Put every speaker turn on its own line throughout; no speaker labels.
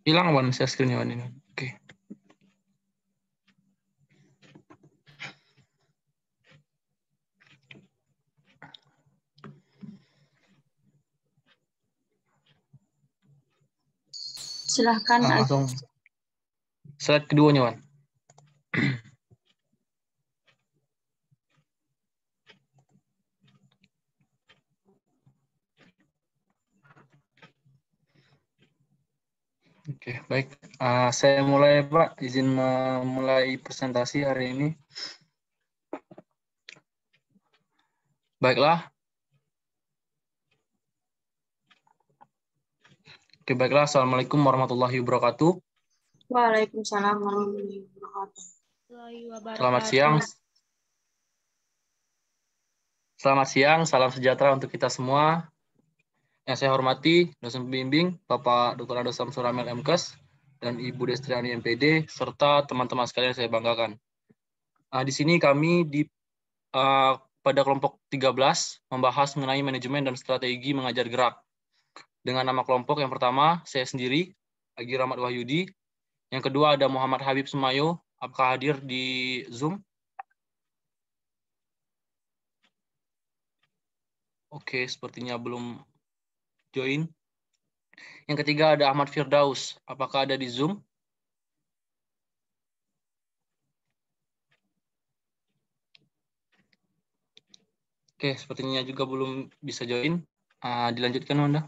Hilang Wan, share screen-nya Wan ini. Oke.
Silahkan.
Langsung slide keduanya Wan. Oke, baik. Saya mulai Pak, izin memulai presentasi hari ini. Baiklah. Oke, baiklah. Assalamualaikum warahmatullahi wabarakatuh.
Waalaikumsalam warahmatullahi wabarakatuh.
Selamat siang. Selamat siang, salam sejahtera untuk kita semua. Yang saya hormati, dosen pembimbing, Bapak Dr. Ado Samsul Ramel MKes, dan Ibu Destriani MPD, serta teman-teman sekalian yang saya banggakan. Di sini kami pada kelompok 13 membahas mengenai manajemen dan strategi mengajar gerak. Dengan nama kelompok yang pertama, saya sendiri, Agi Rahmat Wahyudi. Yang kedua ada Muhammad Habib Sumayo. Apakah hadir di Zoom? Oke, sepertinya belum join. Yang ketiga ada Ahmad Firdaus. Apakah ada di Zoom? Oke, sepertinya juga belum bisa join. Dilanjutkan, Wanda.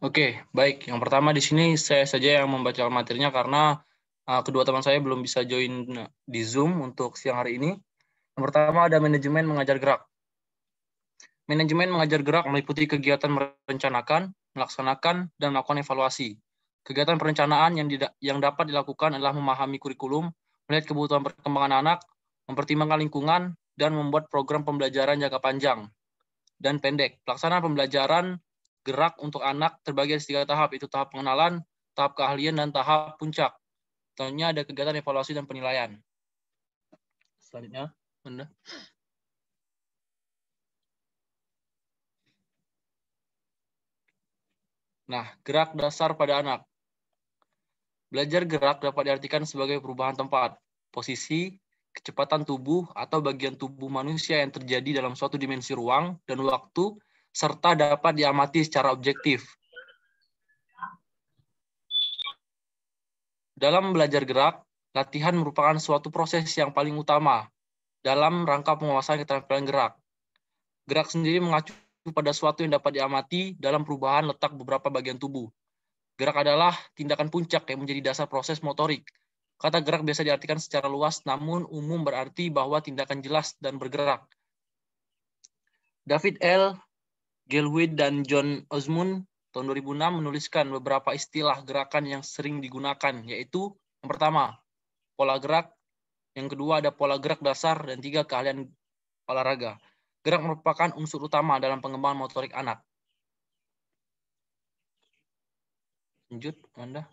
Oke, baik. Yang pertama di sini saya saja yang membaca materinya karena kedua teman saya belum bisa join di Zoom untuk siang hari ini. Yang pertama ada manajemen mengajar gerak. Manajemen mengajar gerak meliputi kegiatan merencanakan, melaksanakan, dan melakukan evaluasi. Kegiatan perencanaan yang dapat dilakukan adalah memahami kurikulum, melihat kebutuhan perkembangan anak, mempertimbangkan lingkungan, dan membuat program pembelajaran jangka panjang dan pendek. Pelaksanaan pembelajaran gerak untuk anak terbagi atas 3 tahap, yaitu tahap pengenalan, tahap keahlian, dan tahap puncak. Contohnya ada kegiatan evaluasi dan penilaian. Selanjutnya, Anda. Nah, gerak dasar pada anak. Belajar gerak dapat diartikan sebagai perubahan tempat, posisi, kecepatan tubuh, atau bagian tubuh manusia yang terjadi dalam suatu dimensi ruang dan waktu, serta dapat diamati secara objektif. Dalam belajar gerak, latihan merupakan suatu proses yang paling utama dalam rangka penguasaan keterampilan gerak. Gerak sendiri mengacu pada suatu yang dapat diamati dalam perubahan letak beberapa bagian tubuh. Gerak adalah tindakan puncak yang menjadi dasar proses motorik. Kata gerak biasa diartikan secara luas, namun umum berarti bahwa tindakan jelas dan bergerak. David L. Gelwid dan John Osmond tahun 2006 menuliskan beberapa istilah gerakan yang sering digunakan, yaitu yang pertama, pola gerak, yang kedua ada pola gerak dasar, dan 3 keahlian olahraga. Gerak merupakan unsur utama dalam pengembangan motorik anak. Lanjut, Anda.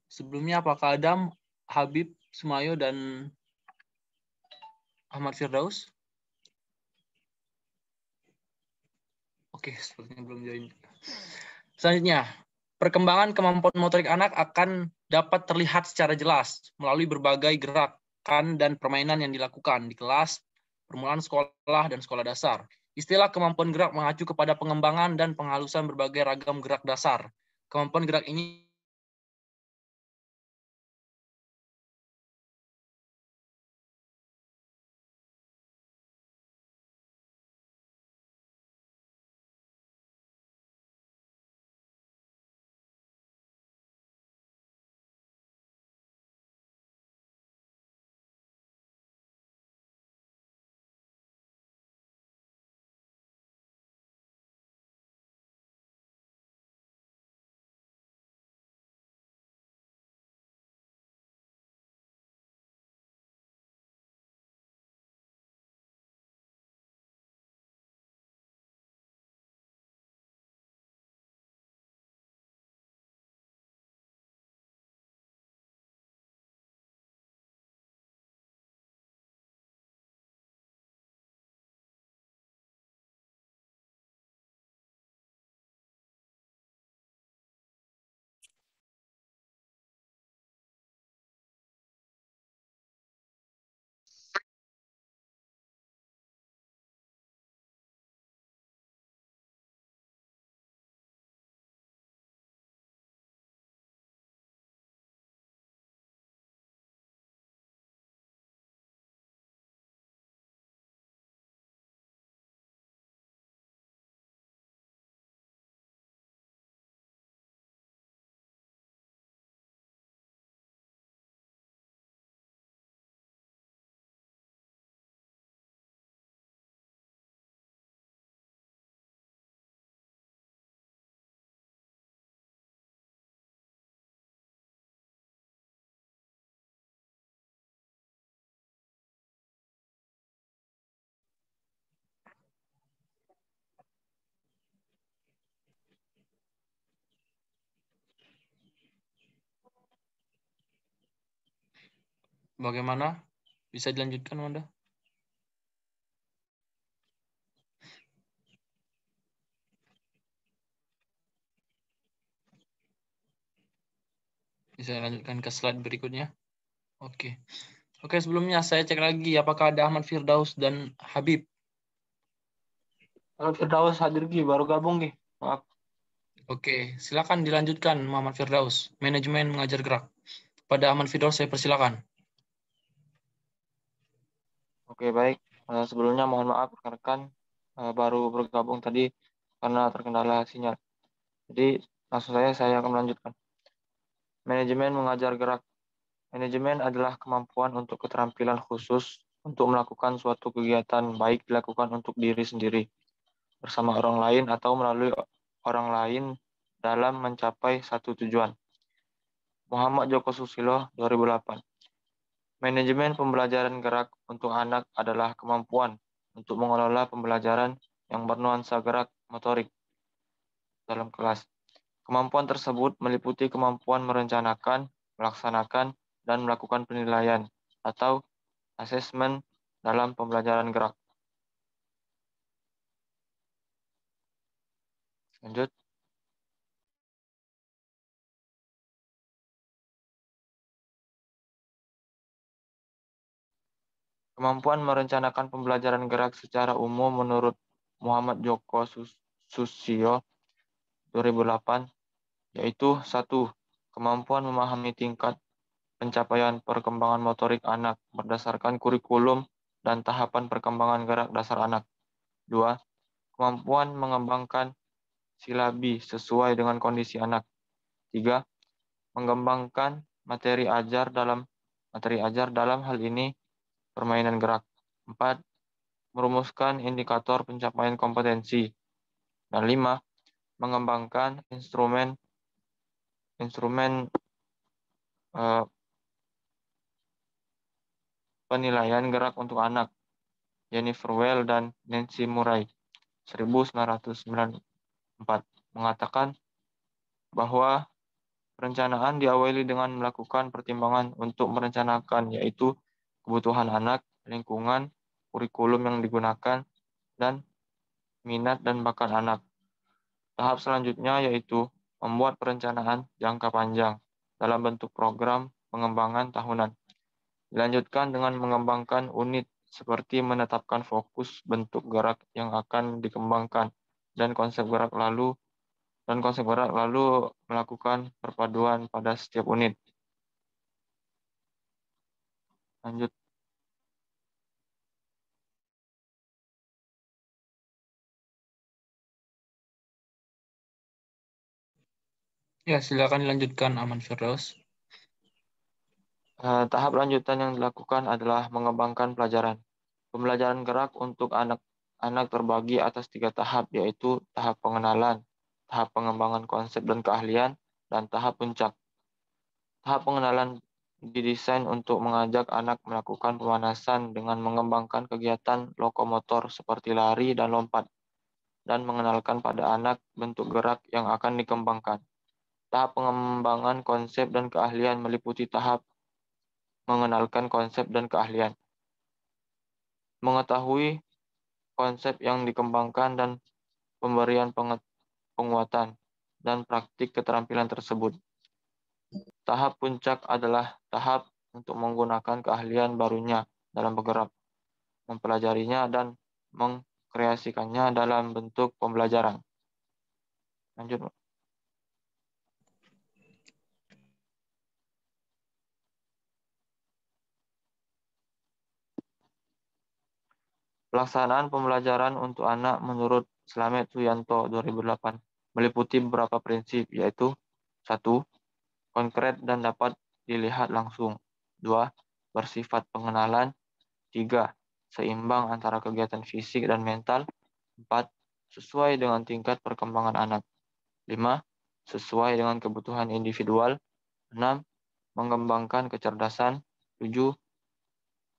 Sebelumnya apakah Adam, Habib, Sumayo, dan Ahmad Firdaus? Oke, sepertinya belum join. Selanjutnya, perkembangan kemampuan motorik anak akan dapat terlihat secara jelas melalui berbagai gerakan dan permainan yang dilakukan di kelas, permulaan sekolah, dan sekolah dasar. Istilah kemampuan gerak mengacu kepada pengembangan dan penghalusan berbagai ragam gerak dasar. Kemampuan gerak ini Bagaimana? Bisa dilanjutkan, Wanda? Bisa lanjutkan ke slide berikutnya. Oke. Oke, sebelumnya saya cek lagi apakah ada Ahmad Firdaus dan Habib.
Kalau Firdaus hadir Gi, baru gabung Gi. Maaf.
Oke, silakan dilanjutkan Muhammad Firdaus. Manajemen mengajar gerak. Pada Ahmad Firdaus saya persilakan.
Oke, baik. Sebelumnya mohon maaf rekan-rekan baru bergabung tadi karena terkendala sinyal. Jadi langsung saya akan melanjutkan. Manajemen mengajar gerak. Manajemen adalah kemampuan untuk keterampilan khusus untuk melakukan suatu kegiatan baik dilakukan untuk diri sendiri, bersama orang lain atau melalui orang lain dalam mencapai satu tujuan. Muhammad Joko Susilo, 2008. Manajemen pembelajaran gerak untuk anak adalah kemampuan untuk mengelola pembelajaran yang bernuansa gerak motorik dalam kelas. Kemampuan tersebut meliputi kemampuan merencanakan, melaksanakan, dan melakukan penilaian atau asesmen dalam pembelajaran gerak. Lanjut. Kemampuan merencanakan pembelajaran gerak secara umum menurut Muhammad Joko Susio 2008 yaitu 1. Kemampuan memahami tingkat pencapaian perkembangan motorik anak berdasarkan kurikulum dan tahapan perkembangan gerak dasar anak. 2. Kemampuan mengembangkan silabi sesuai dengan kondisi anak. 3. Mengembangkan materi ajar dalam hal ini permainan gerak. 4. Merumuskan indikator pencapaian kompetensi. Dan 5. Mengembangkan instrumen penilaian gerak untuk anak. Jennifer Well dan Nancy Murray 1994 mengatakan bahwa perencanaan diawali dengan melakukan pertimbangan untuk merencanakan yaitu kebutuhan anak, lingkungan, kurikulum yang digunakan, dan minat dan bakat anak. Tahap selanjutnya yaitu membuat perencanaan jangka panjang dalam bentuk program pengembangan tahunan. Dilanjutkan dengan mengembangkan unit seperti menetapkan fokus bentuk gerak yang akan dikembangkan dan konsep gerak lalu melakukan perpaduan pada setiap unit. Lanjut.
Ya, silakan dilanjutkan Ahmad Firdaus.
Tahap lanjutan yang dilakukan adalah mengembangkan pelajaran. Pembelajaran gerak untuk anak-anak terbagi atas 3 tahap, yaitu tahap pengenalan, tahap pengembangan konsep dan keahlian, dan tahap puncak. Tahap pengenalan didesain untuk mengajak anak melakukan pemanasan dengan mengembangkan kegiatan lokomotor seperti lari dan lompat, dan mengenalkan pada anak bentuk gerak yang akan dikembangkan. Tahap pengembangan konsep dan keahlian meliputi tahap mengenalkan konsep dan keahlian, mengetahui konsep yang dikembangkan dan pemberian penguatan dan praktik keterampilan tersebut. Tahap puncak adalah tahap untuk menggunakan keahlian barunya dalam bergerak, mempelajarinya dan mengkreasikannya dalam bentuk pembelajaran. Lanjut. Pelaksanaan pembelajaran untuk anak menurut Slamet Suyanto 2008 meliputi beberapa prinsip, yaitu 1. Konkret dan dapat dilihat langsung. 2. Bersifat pengenalan. 3. Seimbang antara kegiatan fisik dan mental. 4. Sesuai dengan tingkat perkembangan anak. 5. Sesuai dengan kebutuhan individual. 6. Mengembangkan kecerdasan. 7.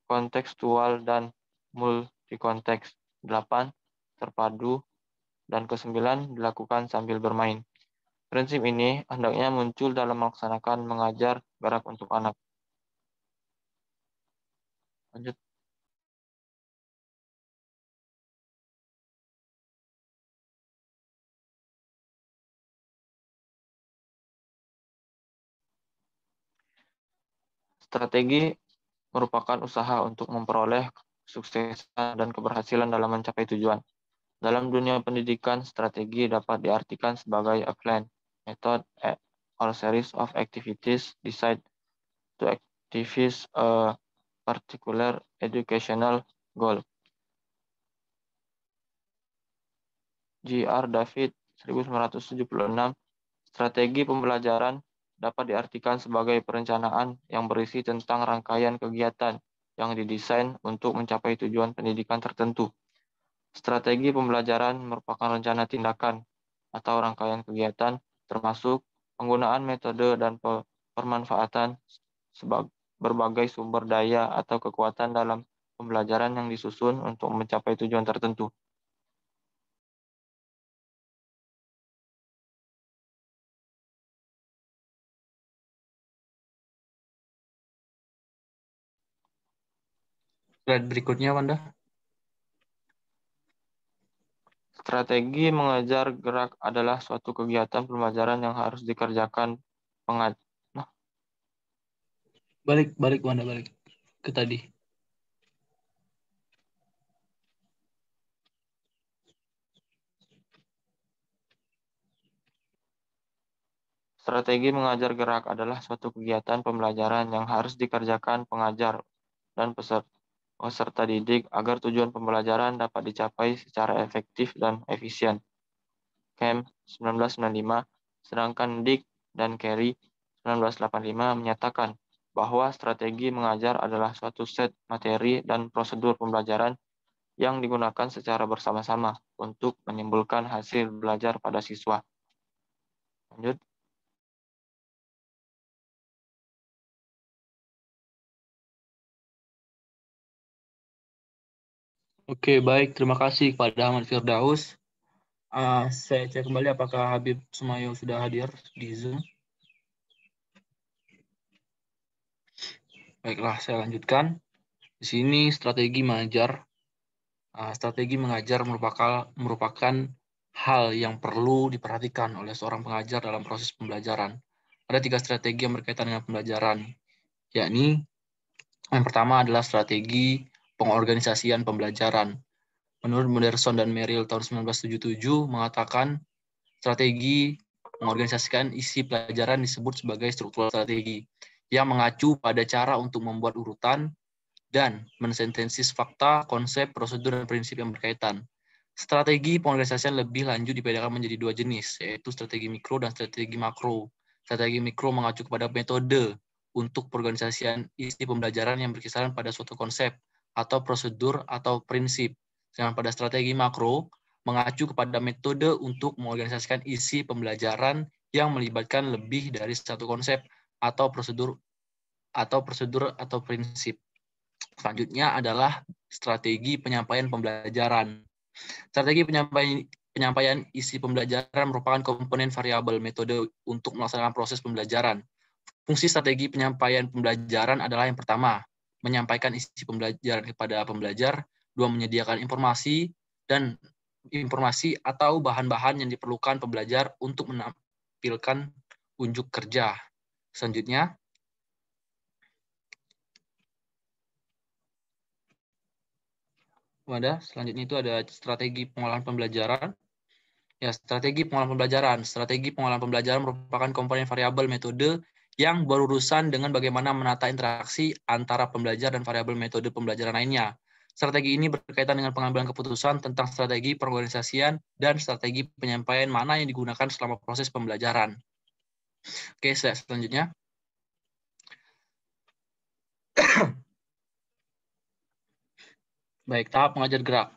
Kontekstual dan multikonteks. 8. Terpadu. Dan ke-9 dilakukan sambil bermain. Prinsip ini hendaknya muncul dalam melaksanakan mengajar gerak untuk anak. Lanjut. Strategi merupakan usaha untuk memperoleh kesuksesan dan keberhasilan dalam mencapai tujuan. Dalam dunia pendidikan, strategi dapat diartikan sebagai a plan, method, or series of activities designed to achieve a particular educational goal. G.R. David, 1976, strategi pembelajaran dapat diartikan sebagai perencanaan yang berisi tentang rangkaian kegiatan yang didesain untuk mencapai tujuan pendidikan tertentu. Strategi pembelajaran merupakan rencana tindakan atau rangkaian kegiatan, termasuk penggunaan metode dan pemanfaatan berbagai sumber daya atau kekuatan dalam pembelajaran yang disusun untuk mencapai tujuan tertentu.
Slide berikutnya, Wanda.
Strategi mengajar gerak adalah suatu kegiatan pembelajaran yang harus dikerjakan pengajar.
Balik Wanda, balik ke tadi.
Strategi mengajar gerak adalah suatu kegiatan pembelajaran yang harus dikerjakan pengajar dan peserta didik agar tujuan pembelajaran dapat dicapai secara efektif dan efisien. Kemp 1995, sedangkan Dick dan Carey 1985 menyatakan bahwa strategi mengajar adalah suatu set materi dan prosedur pembelajaran yang digunakan secara bersama-sama untuk menimbulkan hasil belajar pada siswa. Lanjut.
Oke, baik. Terima kasih kepada Ahmad Firdaus. Saya cek kembali apakah Habib Sumayo sudah hadir di Zoom. Baiklah, saya lanjutkan. Di sini strategi mengajar. Strategi mengajar merupakan hal yang perlu diperhatikan oleh seorang pengajar dalam proses pembelajaran. Ada 3 strategi yang berkaitan dengan pembelajaran, yakni yang pertama adalah strategi pengorganisasian pembelajaran. Menurut Munderson dan Merrill tahun 1977 mengatakan strategi mengorganisasikan isi pelajaran disebut sebagai struktur strategi yang mengacu pada cara untuk membuat urutan dan mensintesis fakta, konsep, prosedur, dan prinsip yang berkaitan. Strategi pengorganisasian lebih lanjut dibedakan menjadi 2 jenis, yaitu strategi mikro dan strategi makro. Strategi mikro mengacu kepada metode untuk pengorganisasian isi pembelajaran yang berkisaran pada suatu konsep atau prosedur atau prinsip. Sedangkan pada strategi makro mengacu kepada metode untuk mengorganisasikan isi pembelajaran yang melibatkan lebih dari satu konsep atau prosedur atau prinsip. Selanjutnya adalah strategi penyampaian pembelajaran. Strategi penyampaian isi pembelajaran merupakan komponen variabel metode untuk melaksanakan proses pembelajaran. Fungsi strategi penyampaian pembelajaran adalah yang pertama, menyampaikan isi pembelajaran kepada pembelajar, 2, menyediakan informasi atau bahan-bahan yang diperlukan pembelajar untuk menampilkan unjuk kerja. Selanjutnya, selanjutnya itu ada strategi pengolahan pembelajaran. Ya, strategi pengolahan pembelajaran. Strategi pengolahan pembelajaran merupakan komponen variabel metode yang berurusan dengan bagaimana menata interaksi antara pembelajar dan variabel metode pembelajaran lainnya. Strategi ini berkaitan dengan pengambilan keputusan tentang strategi pengorganisasian dan strategi penyampaian mana yang digunakan selama proses pembelajaran. Oke, selanjutnya. Baik, tahap mengajar gerak.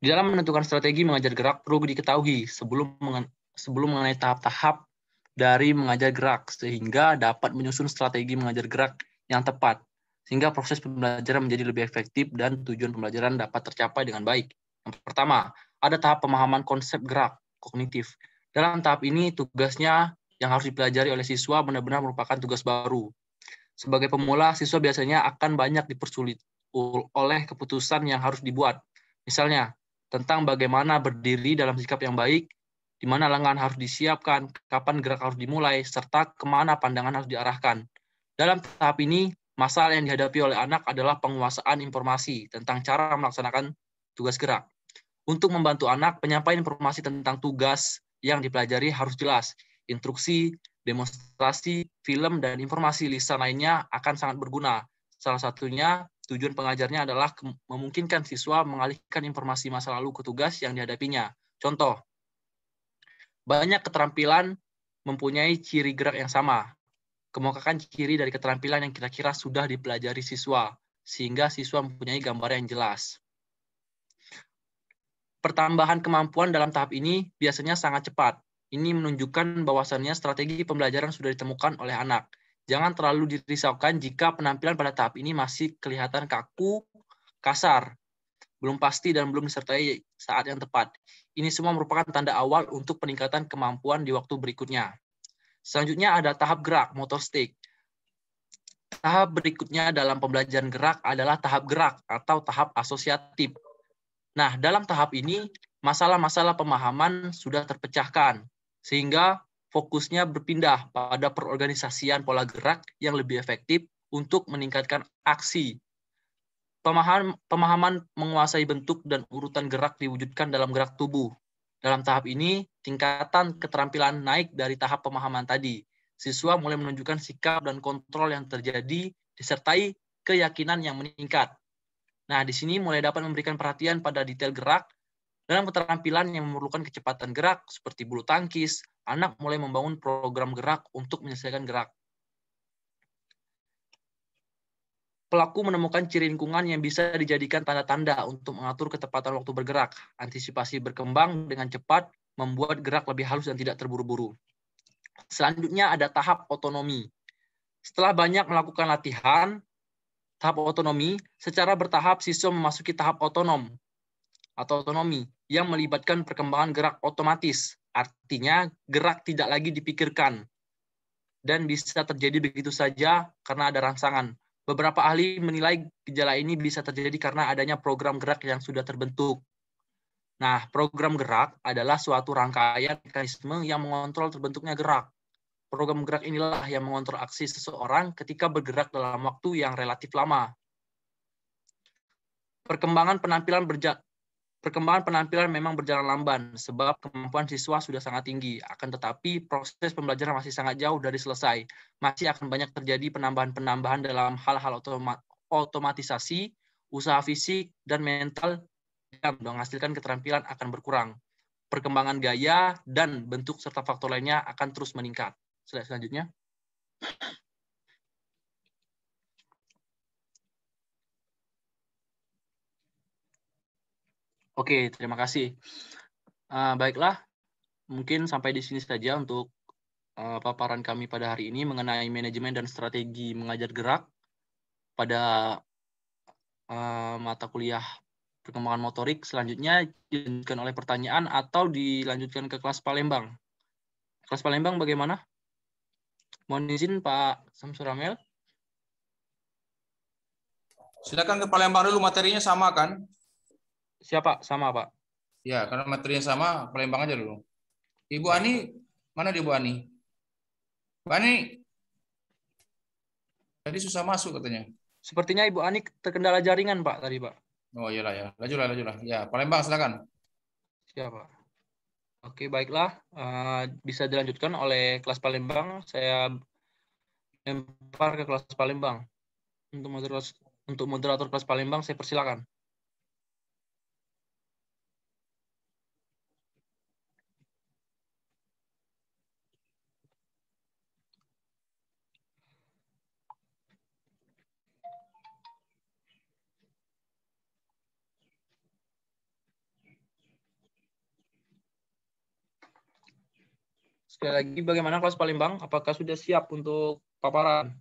Di dalam menentukan strategi mengajar gerak, perlu diketahui sebelum mengenai tahap-tahap dari mengajar gerak, sehingga dapat menyusun strategi mengajar gerak yang tepat, sehingga proses pembelajaran menjadi lebih efektif dan tujuan pembelajaran dapat tercapai dengan baik. Yang pertama, ada tahap pemahaman konsep gerak kognitif. Dalam tahap ini, tugasnya yang harus dipelajari oleh siswa benar-benar merupakan tugas baru. Sebagai pemula, siswa biasanya akan banyak dipersulit oleh keputusan yang harus dibuat. Misalnya, tentang bagaimana berdiri dalam sikap yang baik, di mana lengan harus disiapkan, kapan gerak harus dimulai, serta kemana pandangan harus diarahkan. Dalam tahap ini, masalah yang dihadapi oleh anak adalah penguasaan informasi tentang cara melaksanakan tugas gerak. Untuk membantu anak, penyampaian informasi tentang tugas yang dipelajari harus jelas. Instruksi, demonstrasi, film, dan informasi lisan lainnya akan sangat berguna. Salah satunya, tujuan pengajarnya adalah memungkinkan siswa mengalihkan informasi masa lalu ke tugas yang dihadapinya. Contoh, banyak keterampilan mempunyai ciri gerak yang sama. Kemukakan ciri dari keterampilan yang kira-kira sudah dipelajari siswa, sehingga siswa mempunyai gambaran yang jelas. Pertambahan kemampuan dalam tahap ini biasanya sangat cepat. Ini menunjukkan bahwasannya strategi pembelajaran sudah ditemukan oleh anak. Jangan terlalu dirisaukan jika penampilan pada tahap ini masih kelihatan kaku, kasar, belum pasti, dan belum disertai saat yang tepat. Ini semua merupakan tanda awal untuk peningkatan kemampuan di waktu berikutnya. Selanjutnya ada tahap gerak, motor stick. Tahap berikutnya dalam pembelajaran gerak adalah tahap gerak atau tahap asosiatif. Nah, dalam tahap ini, masalah-masalah pemahaman sudah terpecahkan, sehingga fokusnya berpindah pada perorganisasian pola gerak yang lebih efektif untuk meningkatkan aksi. Pemahaman menguasai bentuk dan urutan gerak diwujudkan dalam gerak tubuh. Dalam tahap ini, tingkatan keterampilan naik dari tahap pemahaman tadi. Siswa mulai menunjukkan sikap dan kontrol yang terjadi, disertai keyakinan yang meningkat. Nah, di sini mulai dapat memberikan perhatian pada detail gerak. Dalam keterampilan yang memerlukan kecepatan gerak, seperti bulu tangkis, anak mulai membangun program gerak untuk menyelesaikan gerak. Pelaku menemukan ciri lingkungan yang bisa dijadikan tanda-tanda untuk mengatur ketepatan waktu bergerak. Antisipasi berkembang dengan cepat, membuat gerak lebih halus dan tidak terburu-buru. Selanjutnya ada tahap otonomi. Setelah banyak melakukan latihan, tahap otonomi, secara bertahap siswa memasuki tahap otonom atau otonomi yang melibatkan perkembangan gerak otomatis. Artinya gerak tidak lagi dipikirkan dan bisa terjadi begitu saja karena ada rangsangan. Beberapa ahli menilai gejala ini bisa terjadi karena adanya program gerak yang sudah terbentuk. Nah, program gerak adalah suatu rangkaian mekanisme yang mengontrol terbentuknya gerak. Program gerak inilah yang mengontrol aksi seseorang ketika bergerak dalam waktu yang relatif lama. Perkembangan penampilan memang berjalan lamban sebab kemampuan siswa sudah sangat tinggi. Akan tetapi proses pembelajaran masih sangat jauh dari selesai. Masih akan banyak terjadi penambahan-penambahan dalam hal-hal otomatisasi, usaha fisik, dan mental yang menghasilkan keterampilan akan berkurang. Perkembangan gaya dan bentuk serta faktor lainnya akan terus meningkat. Slide selanjutnya. Oke, terima kasih. Baiklah, mungkin sampai di sini saja untuk paparan kami pada hari ini mengenai manajemen dan strategi mengajar gerak pada mata kuliah perkembangan motorik. Selanjutnya dilanjutkan oleh pertanyaan atau dilanjutkan ke kelas Palembang. Kelas Palembang bagaimana? Mohon izin Pak Samsul Ramel.
Silakan ke Palembang dulu, materinya sama kan?
Siapa? Sama Pak.
Ya, karena materinya sama, Palembang aja dulu. Ibu Ani, mana di Ibu Ani? Bu Ani, tadi susah masuk katanya.
Sepertinya Ibu Ani terkendala jaringan Pak tadi Pak.
Oh iyalah ya, lajulah. Ya, Palembang silakan.
Siapa? Oke, baiklah. Bisa dilanjutkan oleh kelas Palembang. Saya lempar ke kelas Palembang. Untuk moderator kelas Palembang, saya persilakan. Sekali lagi, bagaimana kelas Palembang? Apakah sudah siap untuk paparan?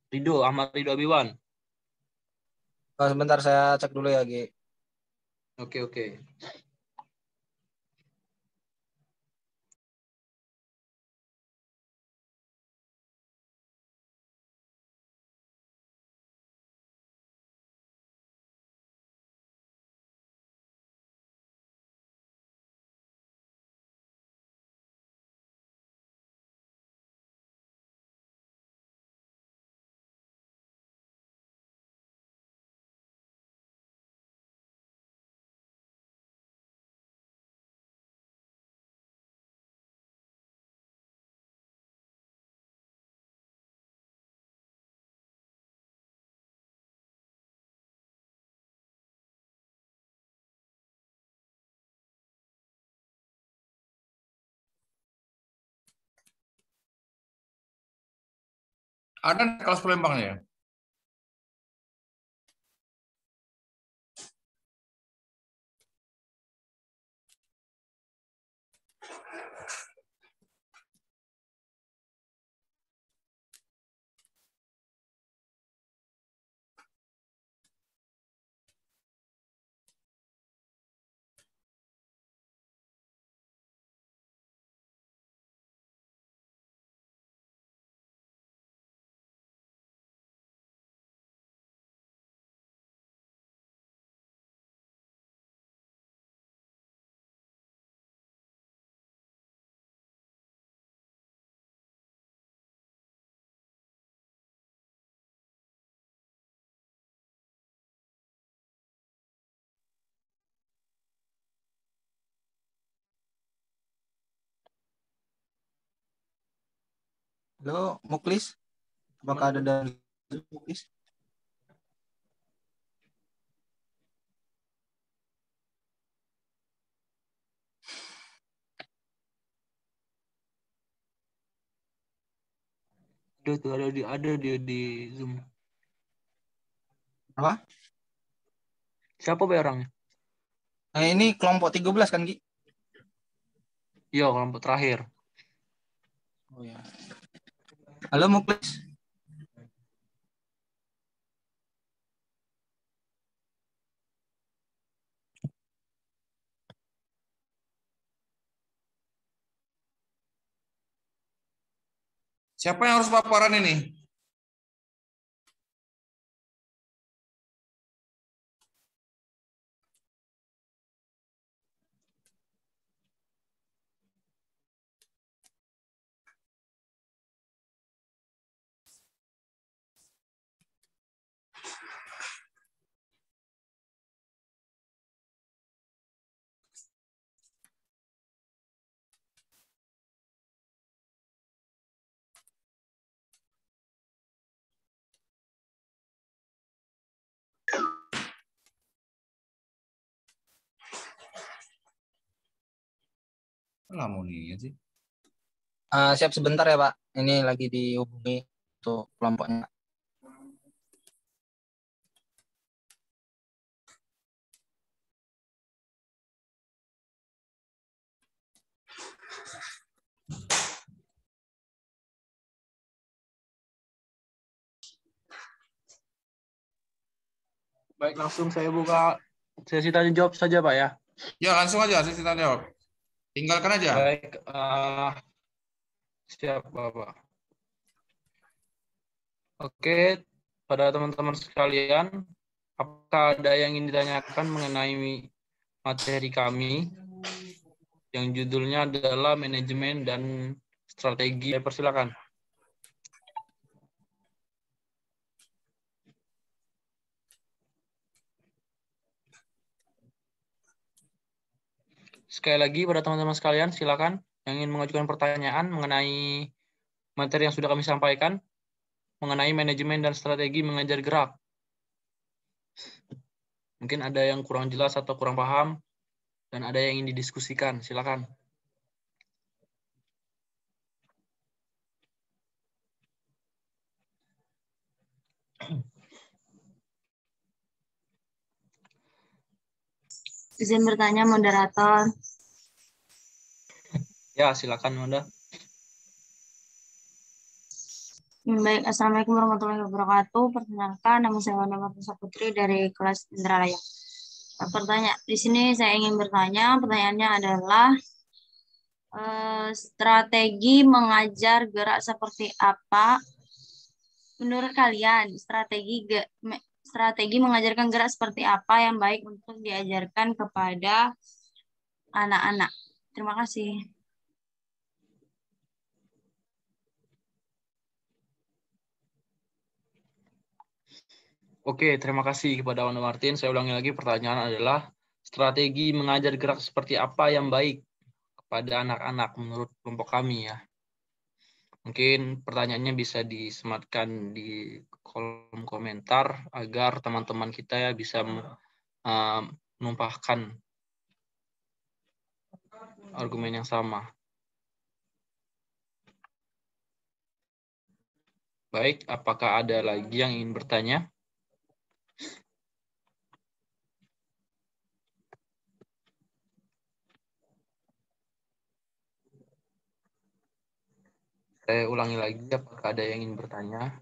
Ahmad Ridho Abiwan.
Sebentar saya cek dulu ya, Gi.
Oke, oke.
Ada kelas Palembang ya?
Halo, Muklis. Apakah ada dari Muklis?
Ada tuh, ada di Zoom.
Apa?
Siapa Bay orangnya?
Nah, ini kelompok 13 kan, Ki?
Iya, kelompok terakhir.
Oh ya. Halo, Muklis.
Siapa yang harus paparan ini? Lamun ini sih.
Siap sebentar ya, Pak. Ini lagi dihubungi untuk kelompoknya.
Baik, langsung saya buka sesi tanya jawab saja, Pak ya.
Ya langsung aja sesi tanya jawab. Tinggalkan aja.
Baik, siap Bapak. Oke, pada teman-teman sekalian, apakah ada yang ingin ditanyakan mengenai materi kami yang judulnya adalah manajemen dan strategi? Persilakan. Sekali lagi pada teman-teman sekalian, silakan yang ingin mengajukan pertanyaan mengenai materi yang sudah kami sampaikan mengenai manajemen dan strategi mengajar gerak. Mungkin ada yang kurang jelas atau kurang paham dan ada yang ingin didiskusikan. Silakan.
Izin bertanya, moderator.
Ya, silakan Wanda.
Baik, Assalamualaikum warahmatullahi wabarakatuh. Perkenalkan, nama saya Wanda Martisa Putri dari kelas Indralaya. Di sini saya ingin bertanya, pertanyaannya adalah strategi mengajar gerak seperti apa menurut kalian? Strategi mengajarkan gerak seperti apa yang baik untuk diajarkan kepada anak-anak? Terima kasih.
Oke, terima kasih kepada Wanda Martin. Saya ulangi lagi, pertanyaan adalah strategi mengajar gerak seperti apa yang baik kepada anak-anak menurut kelompok kami ya. Mungkin pertanyaannya bisa disematkan di kolom komentar agar teman-teman kita ya bisa menumpahkan argumen yang sama. Baik, apakah ada lagi yang ingin bertanya? Saya ulangi lagi, apakah ada yang ingin bertanya?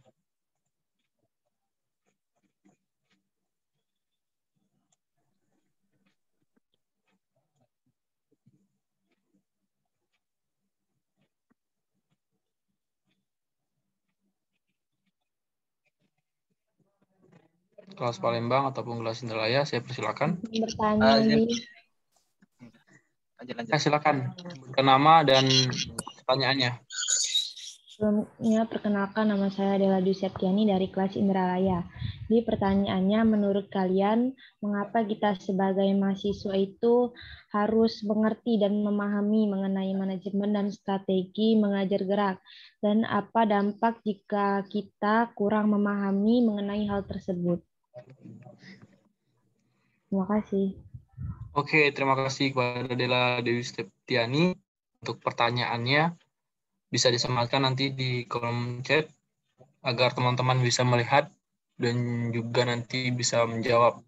Kelas Palembang ataupun kelas Indralaya, saya persilakan.
Bertanya, Andi.
Lanjut.
Silakan, berikan nama dan pertanyaannya.
Sebelumnya, perkenalkan nama saya adalah Dwi Septiani dari kelas Indralaya. Di pertanyaannya, menurut kalian, mengapa kita sebagai mahasiswa itu harus mengerti dan memahami mengenai manajemen dan strategi mengajar gerak? Dan apa dampak jika kita kurang memahami mengenai hal tersebut? Terima kasih.
Oke, terima kasih kepada Dela Dewi Septiani untuk pertanyaannya. Bisa disematkan nanti di kolom chat agar teman-teman bisa melihat dan juga nanti bisa menjawab.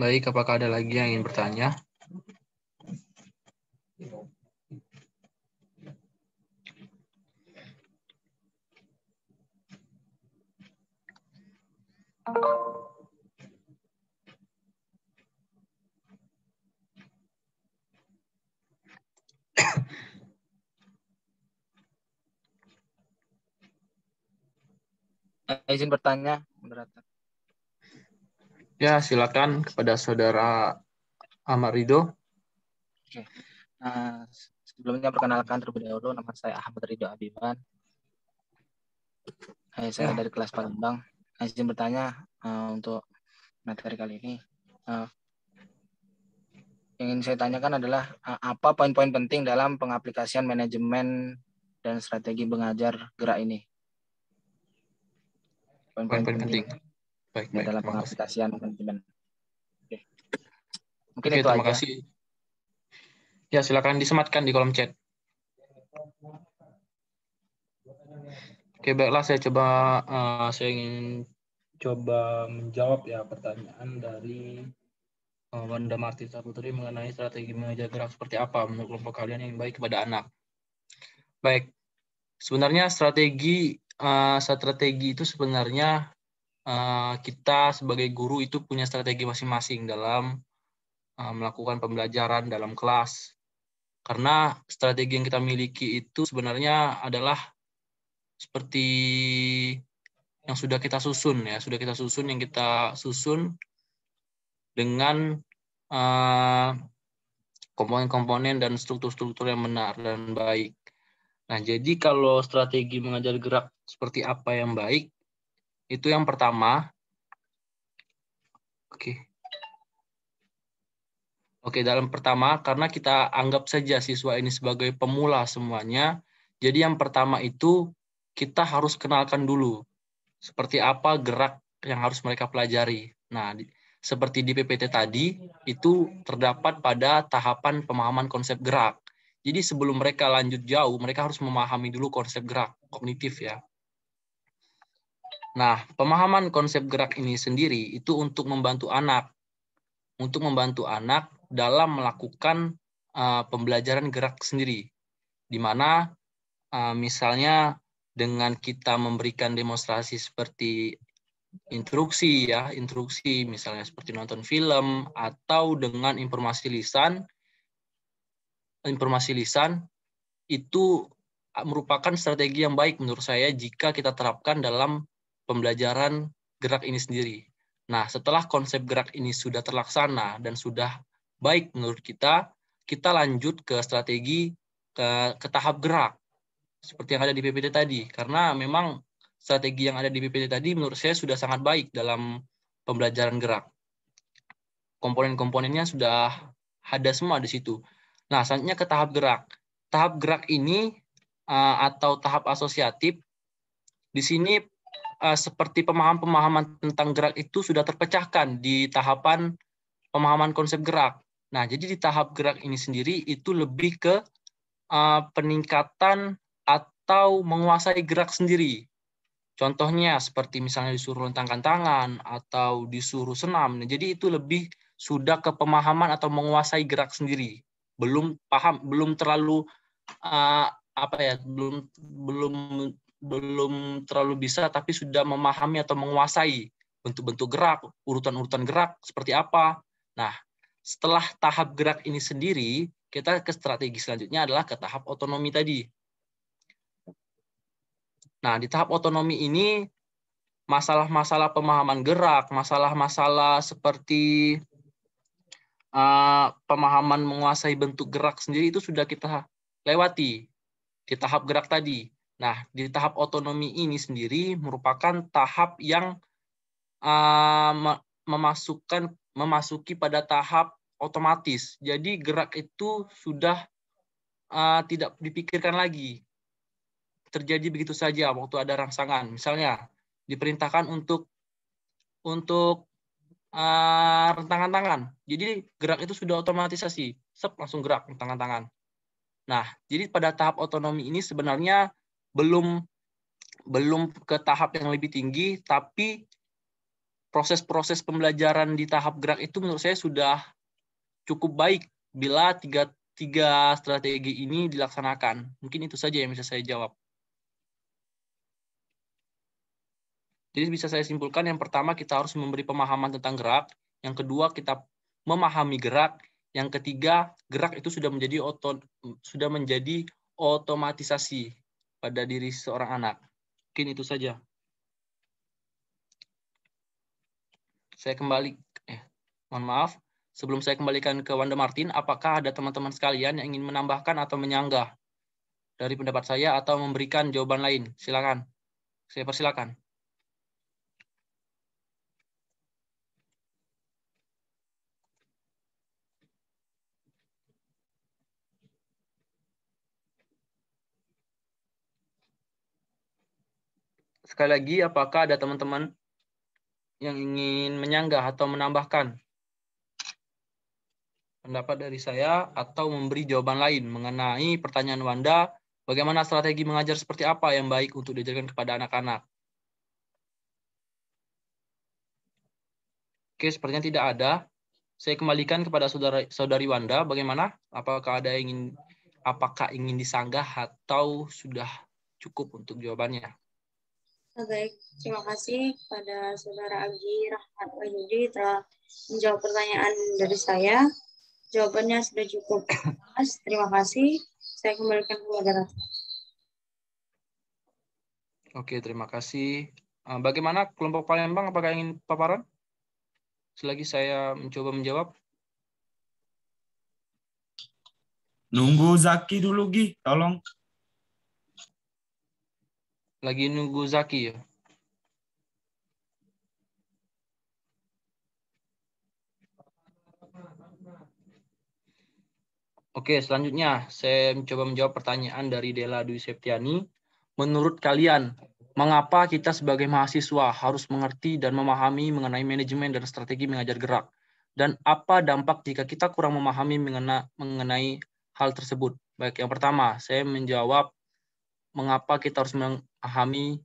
Baik, apakah ada lagi yang ingin bertanya?
Izin bertanya, moderator.
Ya, silakan kepada Saudara Ahmad Ridho.
Oke. Sebelumnya perkenalkan terlebih dahulu, nama saya Ahmad Ridho Abiman. Saya dari kelas Palembang. Izin bertanya untuk materi kali ini. Yang ingin saya tanyakan adalah apa poin-poin penting dalam pengaplikasian manajemen dan strategi mengajar gerak ini? Poin-poin penting.
Baik,
dalam pengaplikasian manajemen. Oke. Mungkin
Oke,
itu
terima
aja.
kasih. Ya, silakan disematkan di kolom chat. Oke, baiklah, saya ingin coba menjawab ya pertanyaan dari Wanda Martin Saputri mengenai strategi mengajar gerak seperti apa menurut kelompok kalian yang baik kepada anak. Baik, sebenarnya strategi itu sebenarnya kita sebagai guru itu punya strategi masing-masing dalam melakukan pembelajaran dalam kelas. Karena strategi yang kita miliki itu sebenarnya adalah seperti yang sudah kita susun ya, yang kita susun dengan komponen-komponen dan struktur-struktur yang benar dan baik. Nah, jadi kalau strategi mengajar gerak seperti apa yang baik, itu yang pertama, dalam pertama, karena kita anggap saja siswa ini sebagai pemula semuanya, jadi yang pertama itu kita harus kenalkan dulu seperti apa gerak yang harus mereka pelajari. Nah, seperti di PPT tadi, itu terdapat pada tahapan pemahaman konsep gerak. Jadi sebelum mereka lanjut jauh, mereka harus memahami dulu konsep gerak kognitif ya. Nah, pemahaman konsep gerak ini sendiri itu untuk membantu anak dalam melakukan pembelajaran gerak sendiri, di mana misalnya dengan kita memberikan demonstrasi seperti instruksi misalnya seperti nonton film, atau dengan informasi lisan itu merupakan strategi yang baik menurut saya jika kita terapkan dalam pembelajaran gerak ini sendiri. Nah, setelah konsep gerak ini sudah terlaksana dan sudah baik menurut kita lanjut ke strategi ke tahap gerak seperti yang ada di PPT tadi, karena memang strategi yang ada di PPT tadi menurut saya sudah sangat baik dalam pembelajaran gerak. Komponen-komponennya sudah ada semua di situ. Nah, selanjutnya ke tahap gerak. Tahap gerak ini atau tahap asosiatif, di sini seperti pemahaman tentang gerak itu sudah terpecahkan di tahapan pemahaman konsep gerak. Nah, jadi di tahap gerak ini sendiri itu lebih ke peningkatan atau menguasai gerak sendiri. Contohnya seperti misalnya disuruh rentangkan tangan atau disuruh senam. Nah, jadi itu lebih sudah ke pemahaman atau menguasai gerak sendiri. Belum terlalu belum terlalu bisa, tapi sudah memahami atau menguasai bentuk-bentuk gerak, urutan-urutan gerak seperti apa. Nah, setelah tahap gerak ini sendiri, kita ke strategi selanjutnya adalah ke tahap otonomi tadi. Nah, di tahap otonomi ini, masalah-masalah pemahaman gerak, masalah-masalah seperti pemahaman menguasai bentuk gerak sendiri itu sudah kita lewati di tahap gerak tadi. Nah, di tahap otonomi ini sendiri merupakan tahap yang memasuki pada tahap otomatis. Jadi gerak itu sudah tidak dipikirkan lagi. Terjadi begitu saja waktu ada rangsangan. Misalnya diperintahkan untuk rentangan tangan. Jadi gerak itu sudah otomatisasi. Langsung gerak rentangan tangan. Nah, jadi pada tahap otonomi ini sebenarnya belum ke tahap yang lebih tinggi, tapi proses-proses pembelajaran di tahap gerak itu menurut saya sudah cukup baik bila tiga strategi ini dilaksanakan. Mungkin itu saja yang bisa saya jawab. Jadi bisa saya simpulkan, yang pertama kita harus memberi pemahaman tentang gerak, yang kedua kita memahami gerak, yang ketiga gerak itu sudah menjadi otomatisasi pada diri seorang anak. Mungkin itu saja. Mohon maaf, sebelum saya kembalikan ke Wanda Martin, apakah ada teman-teman sekalian yang ingin menambahkan atau menyanggah dari pendapat saya atau memberikan jawaban lain? Silakan. Saya persilakan. Sekali lagi, apakah ada teman-teman yang ingin menyanggah atau menambahkan pendapat dari saya atau memberi jawaban lain mengenai pertanyaan Wanda, bagaimana strategi mengajar seperti apa yang baik untuk diajarkan kepada anak-anak? Oke, sepertinya tidak ada. Saya kembalikan kepada saudari Wanda, bagaimana? Apakah ingin disanggah atau sudah cukup untuk jawabannya?
Baik, terima kasih kepada Saudara Agi Rahmat Wahyudi telah menjawab pertanyaan dari saya. Jawabannya sudah cukup jelas. Terima kasih. Saya kembalikan ke moderator.
Oke, terima kasih. Bagaimana kelompok Palembang? Apakah ingin paparan? Selagi saya mencoba menjawab.
Nunggu Zaki dulu, Gi. Tolong.
Lagi nunggu Zaki ya? Oke, selanjutnya saya mencoba menjawab pertanyaan dari Della Dwi Septiani. Menurut kalian, mengapa kita sebagai mahasiswa harus mengerti dan memahami mengenai manajemen dan strategi mengajar gerak? Dan apa dampak jika kita kurang memahami mengenai hal tersebut? Baik, yang pertama, saya menjawab mengapa kita harus memahami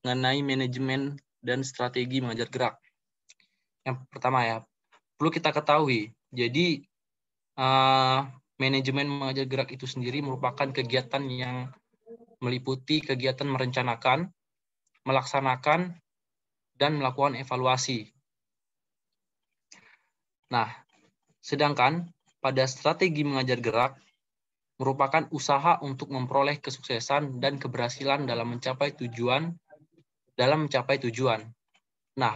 mengenai manajemen dan strategi mengajar gerak. Yang pertama ya, perlu kita ketahui, jadi manajemen mengajar gerak itu sendiri merupakan kegiatan yang meliputi kegiatan merencanakan, melaksanakan, dan melakukan evaluasi. Nah, sedangkan pada strategi mengajar gerak merupakan usaha untuk memperoleh kesuksesan dan keberhasilan dalam mencapai tujuan. Nah,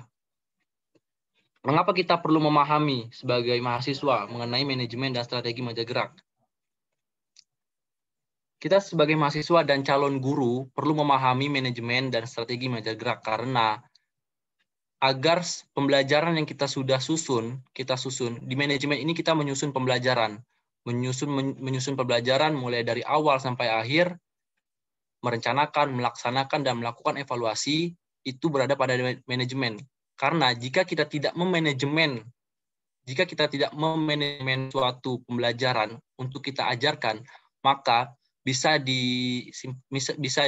mengapa kita perlu memahami sebagai mahasiswa mengenai manajemen dan strategi mengajar gerak? Kita sebagai mahasiswa dan calon guru perlu memahami manajemen dan strategi mengajar gerak karena agar pembelajaran yang kita susun di manajemen ini kita menyusun pembelajaran, menyusun pembelajaran mulai dari awal sampai akhir, merencanakan, melaksanakan, dan melakukan evaluasi itu berada pada manajemen. Karena jika kita tidak memanajemen suatu pembelajaran untuk kita ajarkan, maka bisa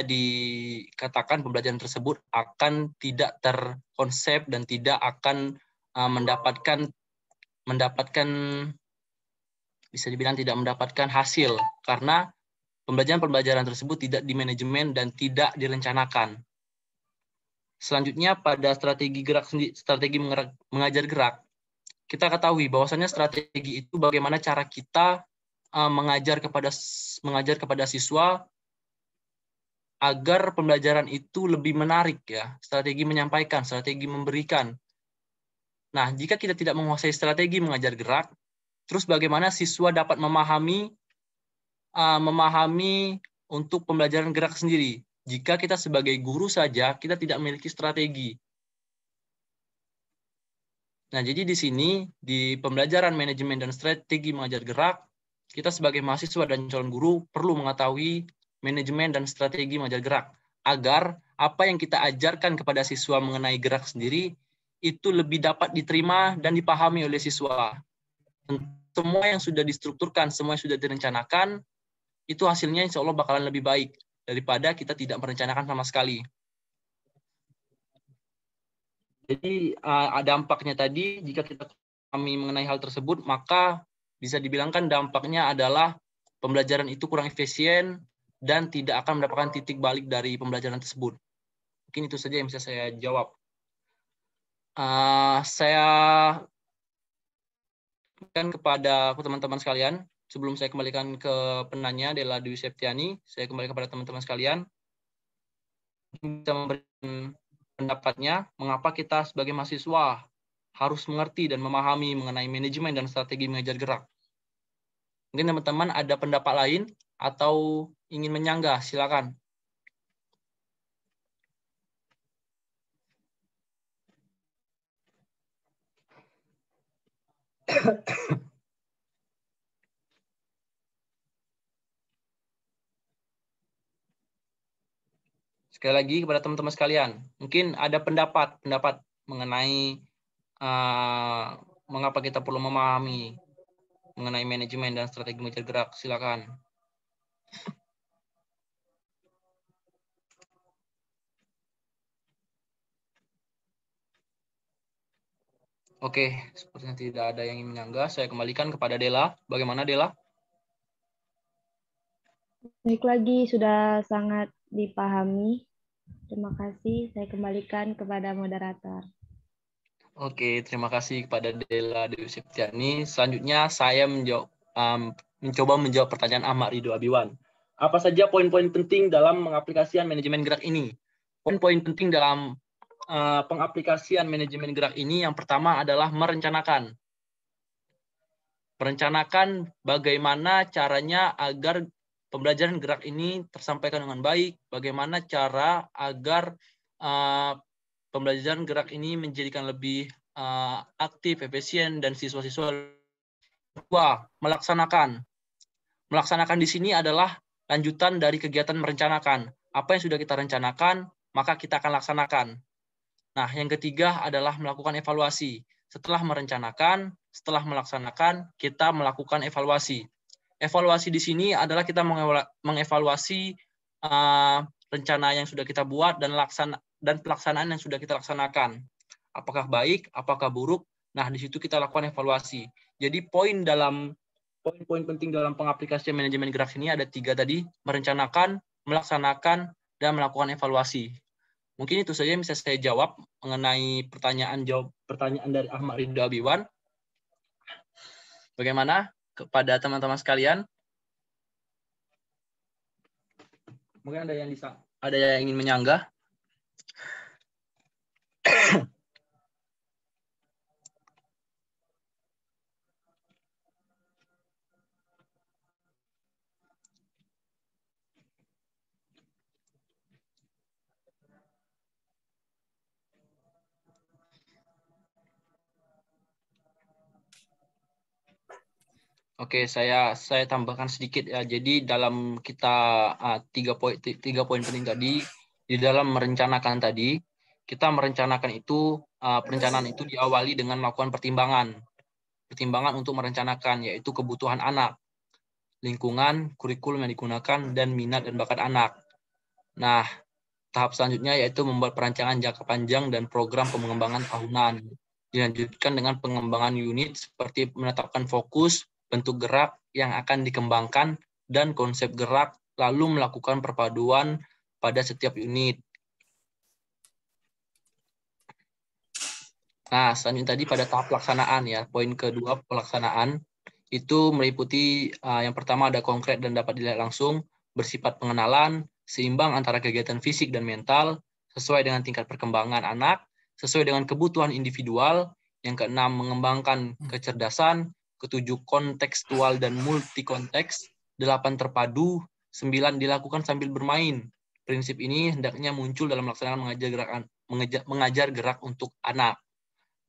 dikatakan pembelajaran tersebut akan tidak terkonsep dan tidak akan mendapatkan bisa dibilang tidak mendapatkan hasil karena pembelajaran tersebut tidak dimanajemen dan tidak direncanakan. Selanjutnya pada strategi mengajar gerak, kita ketahui bahwasannya strategi itu bagaimana cara kita mengajar kepada siswa agar pembelajaran itu lebih menarik ya, strategi menyampaikan, strategi memberikan. Nah, jika kita tidak menguasai strategi mengajar gerak, terus bagaimana siswa dapat memahami untuk pembelajaran gerak sendiri? Jika kita sebagai guru saja kita tidak memiliki strategi. Nah, jadi di sini di pembelajaran manajemen dan strategi mengajar gerak, kita sebagai mahasiswa dan calon guru perlu mengetahui manajemen dan strategi mengajar gerak agar apa yang kita ajarkan kepada siswa mengenai gerak sendiri itu lebih dapat diterima dan dipahami oleh siswa. Semua yang sudah distrukturkan, semua yang sudah direncanakan, itu hasilnya insya Allah bakalan lebih baik daripada kita tidak merencanakan sama sekali. Jadi dampaknya tadi, jika kita pahami mengenai hal tersebut, maka bisa dibilangkan dampaknya adalah pembelajaran itu kurang efisien dan tidak akan mendapatkan titik balik dari pembelajaran tersebut. Mungkin itu saja yang bisa saya jawab. Saya kembalikan kepada teman-teman sekalian. Sebelum saya kembalikan ke penanya, Della Dwi Septiani, saya kembali kepada teman-teman sekalian. Bisa memberikan pendapatnya, mengapa kita sebagai mahasiswa harus mengerti dan memahami mengenai manajemen dan strategi mengajar gerak. Mungkin teman-teman ada pendapat lain atau ingin menyanggah, silakan. Sekali lagi kepada teman-teman sekalian, mungkin ada pendapat mengenai mengapa kita perlu memahami mengenai manajemen dan strategi mengajar gerak, silakan. Oke, sepertinya tidak ada yang ingin menyanggah. Saya kembalikan kepada Della. Bagaimana Della?
Baik lagi, sudah sangat dipahami. Terima kasih. Saya kembalikan kepada moderator.
Oke, terima kasih kepada Della Dewi Septiani. Selanjutnya saya mencoba menjawab pertanyaan Ahmad Ridho Abiwan. Apa saja poin-poin penting dalam mengaplikasikan manajemen gerak ini? Poin-poin penting dalam pengaplikasian manajemen gerak ini yang pertama adalah merencanakan. Merencanakan bagaimana caranya agar pembelajaran gerak ini tersampaikan dengan baik, bagaimana cara agar pembelajaran gerak ini menjadikan lebih aktif, efisien, dan siswa-siswa melaksanakan. Melaksanakan di sini adalah lanjutan dari kegiatan merencanakan. Apa yang sudah kita rencanakan, maka kita akan laksanakan. Nah, yang ketiga adalah melakukan evaluasi. Setelah merencanakan, setelah melaksanakan, kita melakukan evaluasi. Evaluasi di sini adalah kita mengevaluasi rencana yang sudah kita buat dan pelaksanaan yang sudah kita laksanakan. Apakah baik, apakah buruk? Nah, di situ kita lakukan evaluasi. Jadi poin dalam poin-poin penting dalam pengaplikasian manajemen gerak ini ada 3 tadi, merencanakan, melaksanakan, dan melakukan evaluasi. Mungkin itu saja yang bisa saya jawab mengenai pertanyaan dari Ahmad Ridho Abiwan. Bagaimana kepada teman-teman sekalian? Mungkin ada yang ingin menyanggah? Oke, saya tambahkan sedikit ya. Jadi dalam kita 3 poin penting tadi, di dalam merencanakan tadi, kita merencanakan itu, perencanaan itu diawali dengan melakukan pertimbangan untuk merencanakan, yaitu kebutuhan anak, lingkungan, kurikulum yang digunakan, dan minat dan bakat anak. Nah, tahap selanjutnya yaitu membuat perancangan jangka panjang dan program pengembangan tahunan. Dilanjutkan dengan pengembangan unit seperti menetapkan fokus, bentuk gerak yang akan dikembangkan, dan konsep gerak, lalu melakukan perpaduan pada setiap unit. Nah, selanjutnya tadi pada tahap pelaksanaan ya, poin kedua pelaksanaan, itu meliputi yang pertama ada konkret dan dapat dilihat langsung, bersifat pengenalan, seimbang antara kegiatan fisik dan mental, sesuai dengan tingkat perkembangan anak, sesuai dengan kebutuhan individual, yang keenam mengembangkan kecerdasan, ketujuh kontekstual dan multi konteks, 8 terpadu, 9 dilakukan sambil bermain. Prinsip ini hendaknya muncul dalam melaksanakan mengajar gerak untuk anak.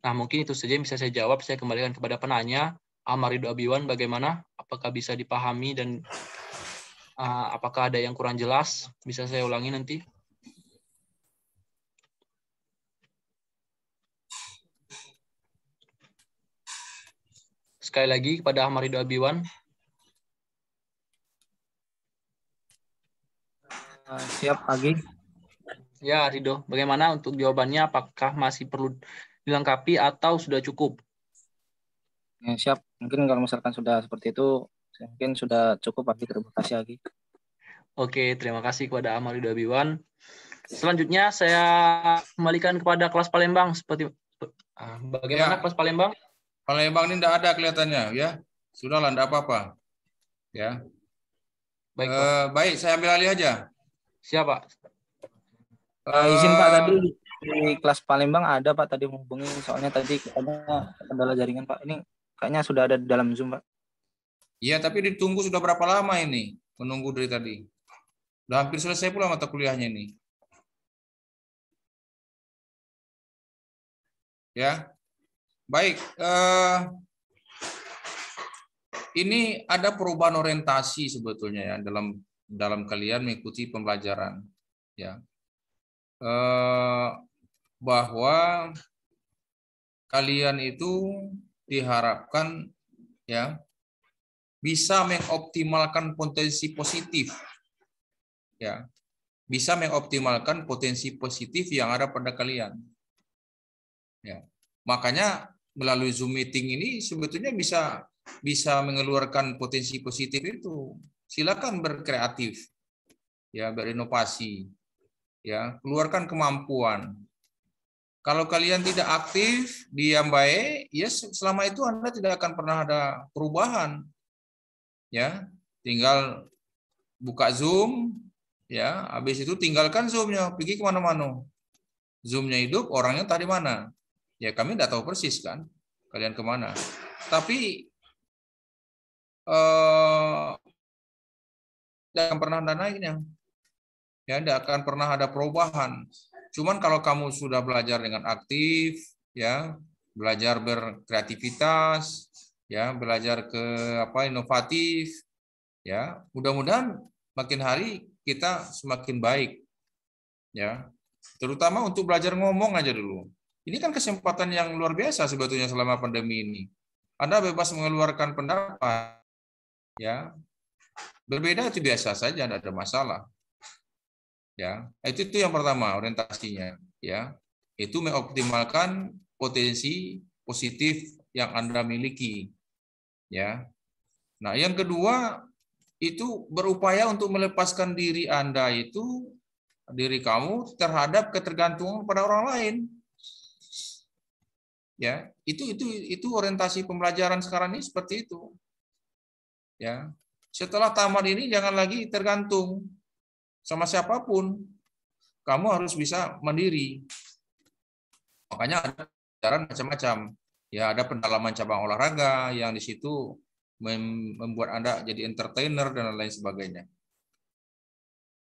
Nah, mungkin itu saja yang bisa saya jawab. Saya kembalikan kepada penanya, Ahmad Ridho Abiwan, bagaimana? Apakah bisa dipahami dan apakah ada yang kurang jelas? Bisa saya ulangi nanti. Sekali lagi kepada Ahmad Ridho Abiwan.
Siap, Agi.
Ya, Ridho. Bagaimana untuk jawabannya? Apakah masih perlu dilengkapi atau sudah cukup?
Ya, siap. Mungkin kalau misalkan sudah seperti itu, mungkin sudah cukup, Agi. Terima kasih, Agi.
Oke, terima kasih kepada Ahmad Ridho Abiwan. Selanjutnya saya kembalikan kepada kelas Palembang. Bagaimana kelas Palembang?
Palembang ini tidak ada kelihatannya, ya. Sudahlah, tidak apa-apa. Ya.
Baik,
baik, saya ambil alih aja.
Siapa?
Izin Pak, tadi di kelas Palembang ada Pak tadi menghubungi, soalnya tadi katanya kendala jaringan Pak. Ini kayaknya sudah ada di dalam Zoom Pak.
Iya, tapi ditunggu sudah berapa lama ini? Menunggu dari tadi. Sudah hampir selesai pula mata kuliahnya ini. Ya, baik. Ini ada perubahan orientasi sebetulnya ya dalam kalian mengikuti pembelajaran. Ya, bahwa kalian itu diharapkan ya bisa mengoptimalkan potensi positif, ya, bisa mengoptimalkan potensi positif yang ada pada kalian. Ya, makanya melalui Zoom meeting ini sebetulnya bisa mengeluarkan potensi positif itu. Silakan berkreatif, ya, berinovasi, ya, keluarkan kemampuan. Kalau kalian tidak aktif, diam baik, ya selama itu Anda tidak akan pernah ada perubahan. Ya, tinggal buka Zoom, ya, habis itu tinggalkan Zoom-nya, pergi kemana-mana. Zoom-nya hidup, orangnya tadi mana? Ya kami tidak tahu persis kan, kalian kemana. Tapi tidak akan pernah ada naiknya. Ya, tidak akan pernah ada perubahan. Cuman kalau kamu sudah belajar dengan aktif, ya, belajar berkreativitas, ya, belajar inovatif, ya, mudah-mudahan makin hari kita semakin baik, ya, terutama untuk belajar ngomong aja dulu. Ini kan kesempatan yang luar biasa sebetulnya selama pandemi ini. Anda bebas mengeluarkan pendapat, ya, berbeda itu biasa saja, tidak ada masalah. Ya, itu yang pertama orientasinya, ya, itu mengoptimalkan potensi positif yang Anda miliki, ya. Nah, yang kedua itu berupaya untuk melepaskan diri Anda itu, diri kamu terhadap ketergantungan pada orang lain. Ya, itu orientasi pembelajaran sekarang ini seperti itu. Ya. Setelah tamat ini jangan lagi tergantung sama siapapun. Kamu harus bisa mandiri. Makanya ada pelajaran macam-macam. Ya, ada pendalaman cabang olahraga yang di situ membuat Anda jadi entertainer dan lain sebagainya.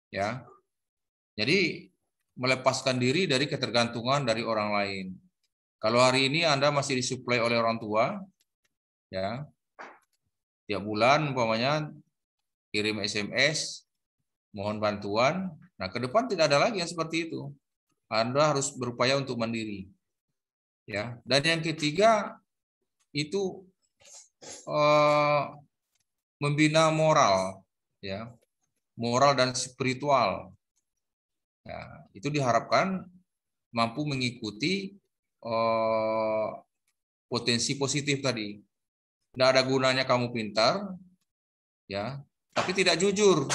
Ya. Jadi melepaskan diri dari ketergantungan dari orang lain. Kalau hari ini Anda masih disuplai oleh orang tua, ya. Tiap bulan umpamanya kirim SMS, mohon bantuan. Nah, ke depan tidak ada lagi yang seperti itu. Anda harus berupaya untuk mandiri. Ya. Dan yang ketiga itu membina moral, ya, moral dan spiritual. Ya, itu diharapkan mampu mengikuti potensi positif tadi. Tidak ada gunanya kamu pintar, ya, tapi tidak jujur.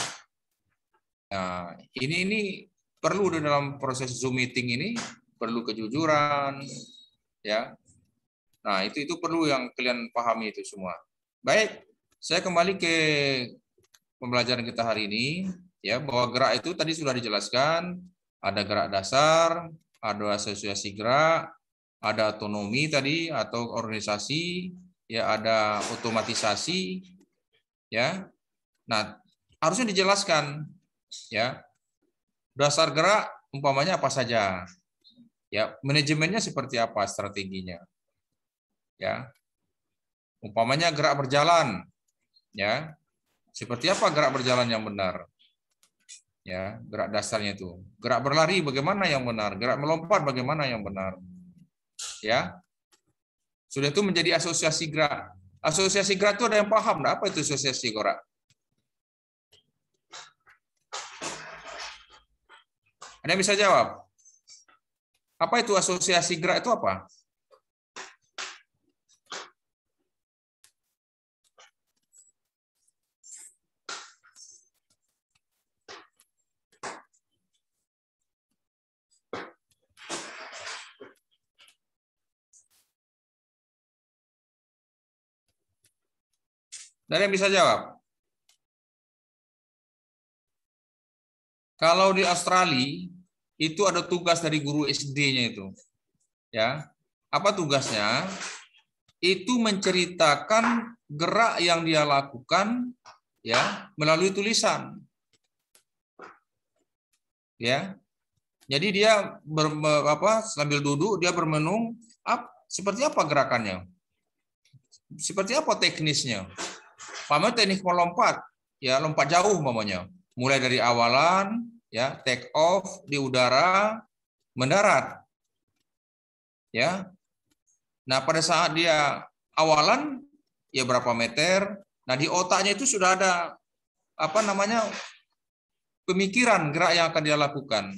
Nah, ini perlu di dalam proses Zoom meeting ini perlu kejujuran, ya. Nah, itu perlu yang kalian pahami itu semua. Baik, saya kembali ke pembelajaran kita hari ini, ya, bahwa gerak itu tadi sudah dijelaskan, ada gerak dasar, ada asosiasi gerak, ada otonomi tadi atau organisasi, ya, ada otomatisasi, ya. Nah, harusnya dijelaskan, ya, dasar gerak umpamanya apa saja, ya, manajemennya seperti apa strateginya, ya. Umpamanya gerak berjalan, ya, seperti apa gerak berjalan yang benar, ya, gerak dasarnya itu. Gerak berlari bagaimana yang benar, gerak melompat bagaimana yang benar, ya. Sudah itu menjadi asosiasi gerak. Asosiasi gerak itu ada yang paham, nah, apa itu asosiasi gerak? Ada yang bisa jawab? Apa itu asosiasi gerak itu apa? Ada yang bisa jawab? Kalau di Australia itu ada tugas dari guru SD-nya itu, ya. Apa tugasnya? Itu menceritakan gerak yang dia lakukan, ya, melalui tulisan, ya. Jadi dia sambil duduk dia bermenung, seperti apa gerakannya, seperti apa teknisnya. Pamer teknik melompat, ya, lompat jauh umpamanya, mulai dari awalan, ya, take off di udara, mendarat, ya. Nah, pada saat dia awalan, ya berapa meter, nah di otaknya itu sudah ada pemikiran gerak yang akan dia lakukan.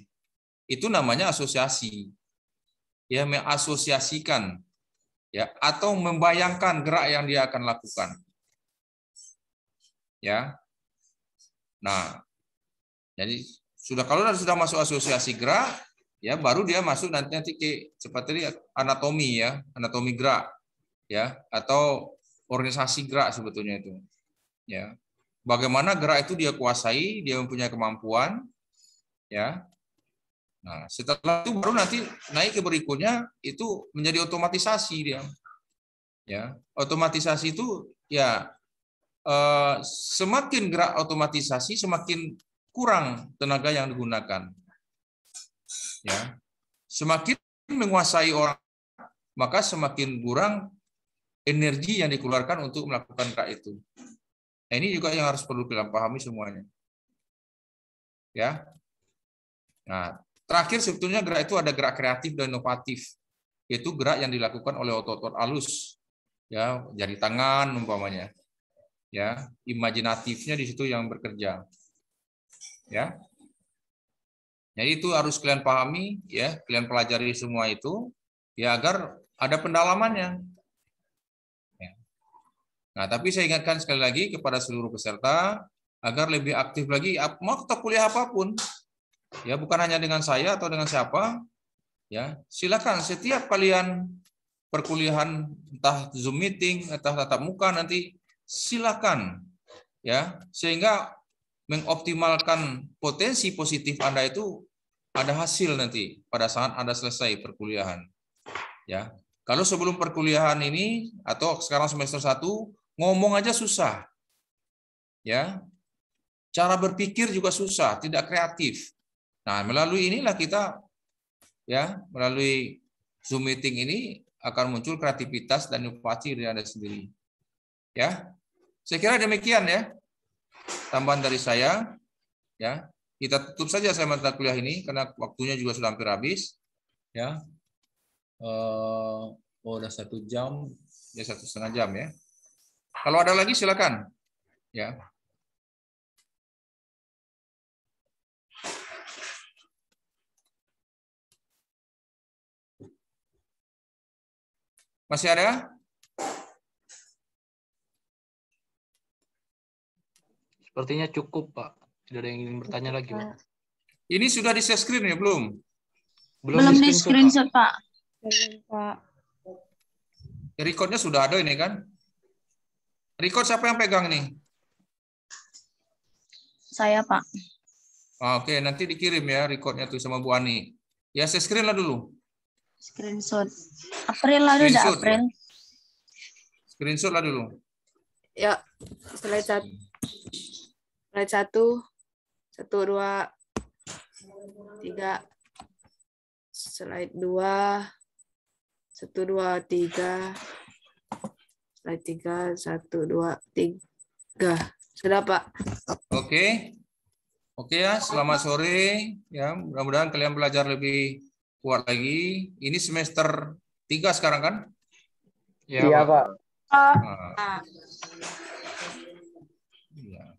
Itu namanya asosiasi, ya, mengasosiasikan, ya, atau membayangkan gerak yang dia akan lakukan, ya. Nah, jadi kalau sudah masuk asosiasi gerak, ya, baru dia masuk nanti ke seperti anatomi, ya, anatomi gerak, ya, atau organisasi gerak sebetulnya itu, ya. Bagaimana gerak itu dia kuasai, dia mempunyai kemampuan, ya. Nah, setelah itu baru nanti naik ke berikutnya itu menjadi otomatisasi dia, ya. Otomatisasi itu, ya, semakin gerak otomatisasi semakin kurang tenaga yang digunakan, ya. Semakin menguasai orang, maka semakin kurang energi yang dikeluarkan untuk melakukan gerak itu. Nah, ini juga yang harus perlu kita pahami semuanya, ya. Nah, terakhir sebetulnya gerak itu ada gerak kreatif dan inovatif, yaitu gerak yang dilakukan oleh otot-otot halus, ya, jari tangan umpamanya, ya, imajinatifnya di situ yang bekerja, ya. Jadi itu harus kalian pahami, ya, kalian pelajari semua itu, ya, agar ada pendalamannya, ya. Nah, tapi saya ingatkan sekali lagi kepada seluruh peserta agar lebih aktif lagi, mau kita kuliah apapun, ya bukan hanya dengan saya atau dengan siapa, ya silakan setiap kalian perkuliahan entah Zoom meeting, entah tatap muka nanti silakan, ya sehingga mengoptimalkan potensi positif Anda itu ada hasil nanti pada saat Anda selesai perkuliahan, ya. Kalau sebelum perkuliahan ini atau sekarang semester 1 ngomong aja susah, ya. Cara berpikir juga susah, tidak kreatif. Nah, melalui inilah kita, ya, melalui Zoom meeting ini akan muncul kreativitas dan inovasi dari Anda sendiri. Ya, saya kira demikian ya. Tambahan dari saya, ya. Kita tutup saja saya mata kuliah ini karena waktunya juga sudah hampir habis. Ya, udah 1 jam, ya 1,5 jam ya. Kalau ada lagi silakan. Ya. Masih ada?
Sepertinya cukup, Pak. Tidak ada yang ingin bertanya lagi, Pak.
Ini sudah di share screen ya, belum?
Belum di screenshot, Pak.
Belum, Pak.
Recordnya sudah ada ini kan? Record siapa yang pegang nih?
Saya, Pak.
Oke, nanti dikirim ya recordnya tuh sama Bu Ani. Ya, share screen lah dulu.
Screenshot. April lalu udah
Screenshot,
April.
ya. Screenshot lah dulu.
Ya, slide 1. Slide 1, 1, 2, 3. Slide 2, 1, 2, 3. Slide 3, 1, 2, 3. Sudah, Pak.
Oke. Oke ya, selamat sore. Ya, mudah-mudahan kalian belajar lebih kuat lagi. Ini semester 3 sekarang kan?
Iya, Pak.
Nah. Ya.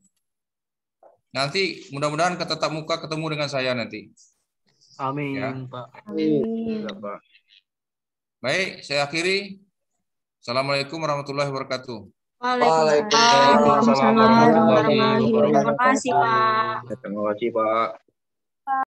Nanti mudah-mudahan tetap muka ketemu dengan saya nanti.
Amin,
Ya.
Pak.
Amin.
Baik, saya akhiri. Assalamualaikum warahmatullahi wabarakatuh.
Waalaikumsalam warahmatullahi wabarakatuh.
Terima
Terima kasih, Pak.
Terima kasih, Pak.